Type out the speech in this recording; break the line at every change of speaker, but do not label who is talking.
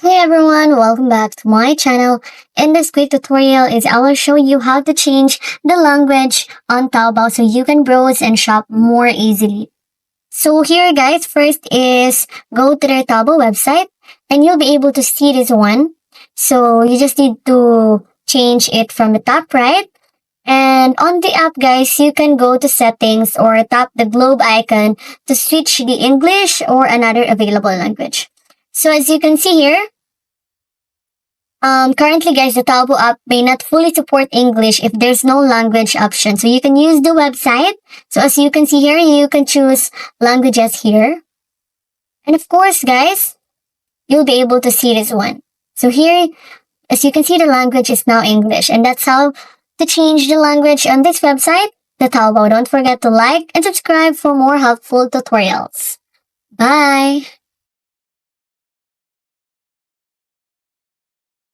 Hey everyone, welcome back to my channel. In this quick tutorial I will show you how to change the language on Taobao so you can browse and shop more easily. So here guys, first is go to their Taobao website and you'll be able to see this one. So you just need to change it from the top right. And on the app guys, you can go to settings or tap the globe icon to switch the English or another available language. So as you can see here, currently, guys, the Taobao app may not fully support English if there's no language option. So you can use the website. So as you can see here, you can choose languages here. And of course, guys, you'll be able to see this one. So here, as you can see, the language is now English. And that's how to change the language on this website, the Taobao. Don't forget to like and subscribe for more helpful tutorials. Bye!